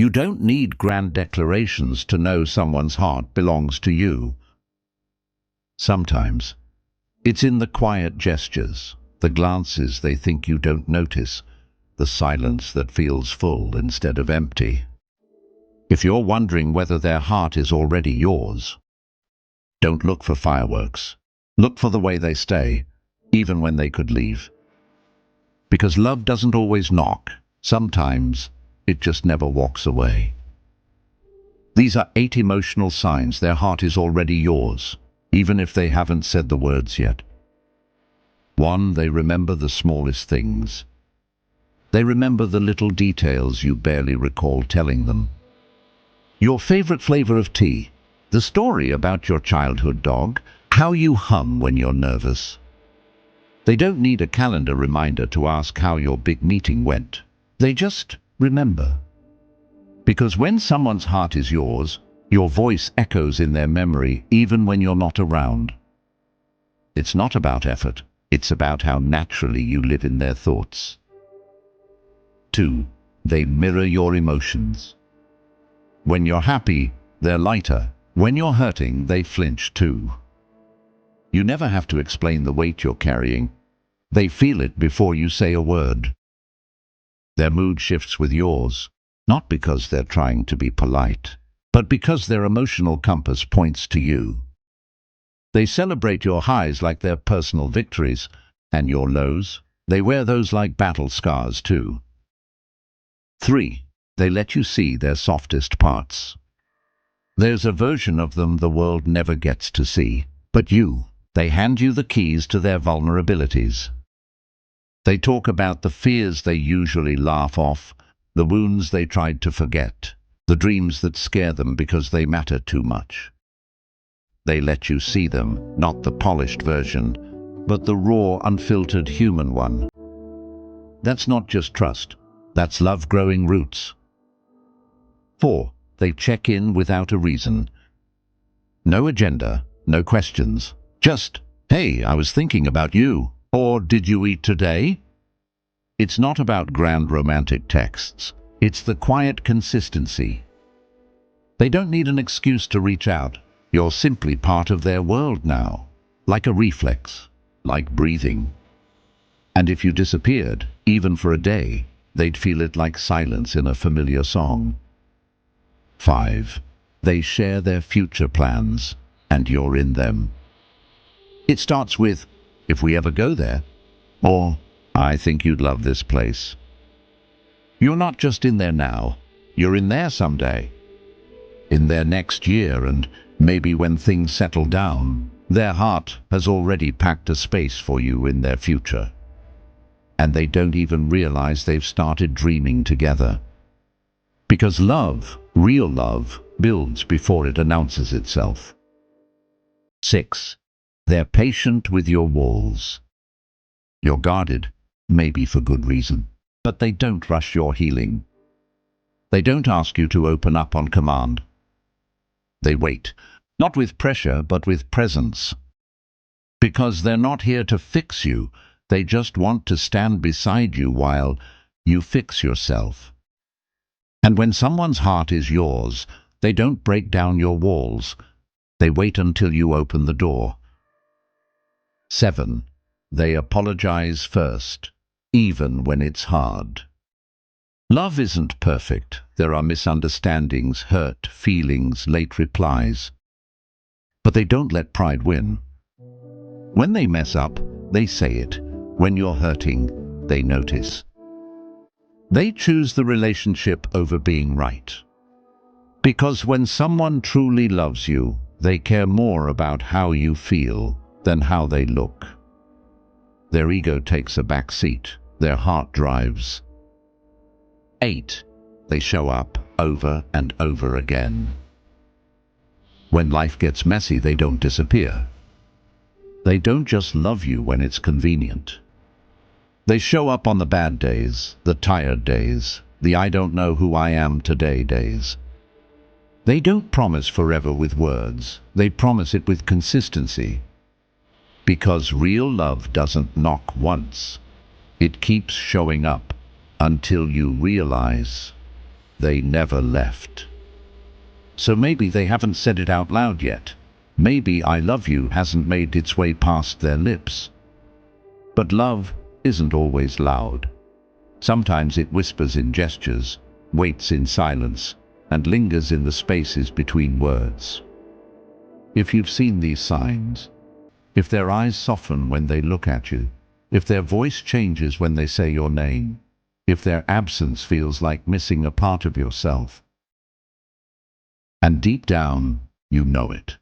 You don't need grand declarations to know someone's heart belongs to you. Sometimes, it's in the quiet gestures, the glances they think you don't notice, the silence that feels full instead of empty. If you're wondering whether their heart is already yours, don't look for fireworks. Look for the way they stay, even when they could leave. Because love doesn't always knock. Sometimes it just never walks away. These are 8 emotional signs their heart is already yours, even if they haven't said the words yet. 1. They remember the smallest things. They remember the little details you barely recall telling them. Your favorite flavor of tea, the story about your childhood dog, how you hum when you're nervous. They don't need a calendar reminder to ask how your big meeting went. They just remember. Because when someone's heart is yours, your voice echoes in their memory even when you're not around. It's not about effort, it's about how naturally you live in their thoughts. 2. They mirror your emotions. When you're happy, they're lighter. When you're hurting, they flinch too. You never have to explain the weight you're carrying. They feel it before you say a word. Their mood shifts with yours, not because they're trying to be polite, but because their emotional compass points to you. They celebrate your highs like they're personal victories, and your lows, they wear those like battle scars too. 3. They let you see their softest parts. There's a version of them the world never gets to see, but they hand you the keys to their vulnerabilities. They talk about the fears they usually laugh off, the wounds they tried to forget, the dreams that scare them because they matter too much. They let you see them, not the polished version, but the raw, unfiltered human one. That's not just trust, that's love growing roots. 4. They check in without a reason. No agenda, no questions. Just, hey, I was thinking about you. Or did you eat today? It's not about grand romantic texts. It's the quiet consistency. They don't need an excuse to reach out. You're simply part of their world now. Like a reflex, like breathing. And if you disappeared, even for a day, they'd feel it like silence in a familiar song. 5. They share their future plans, and you're in them. It starts with, if we ever go there, or I think you'd love this place. You're not just in there now, you're in there someday. In there next year, and maybe when things settle down, their heart has already packed a space for you in their future. And they don't even realize they've started dreaming together. Because love, real love, builds before it announces itself. 6. They're patient with your walls. You're guarded, maybe for good reason, but they don't rush your healing. They don't ask you to open up on command. They wait, not with pressure, but with presence. Because they're not here to fix you, they just want to stand beside you while you fix yourself. And when someone's heart is yours, they don't break down your walls. They wait until you open the door. 7. They apologize first, even when it's hard. Love isn't perfect. There are misunderstandings, hurt, feelings, late replies. But they don't let pride win. When they mess up, they say it. When you're hurting, they notice. They choose the relationship over being right. Because when someone truly loves you, they care more about how you feel than how they look. Their ego takes a back seat. Their heart drives. 8. They show up over and over again. When life gets messy, they don't disappear. They don't just love you when it's convenient. They show up on the bad days, the tired days, the I don't know who I am today days. They don't promise forever with words. They promise it with consistency. Because real love doesn't knock once. It keeps showing up until you realize they never left. So maybe they haven't said it out loud yet. Maybe "I love you" hasn't made its way past their lips. But love isn't always loud. Sometimes it whispers in gestures, waits in silence, and lingers in the spaces between words. If you've seen these signs, if their eyes soften when they look at you, if their voice changes when they say your name, if their absence feels like missing a part of yourself, and deep down, you know it.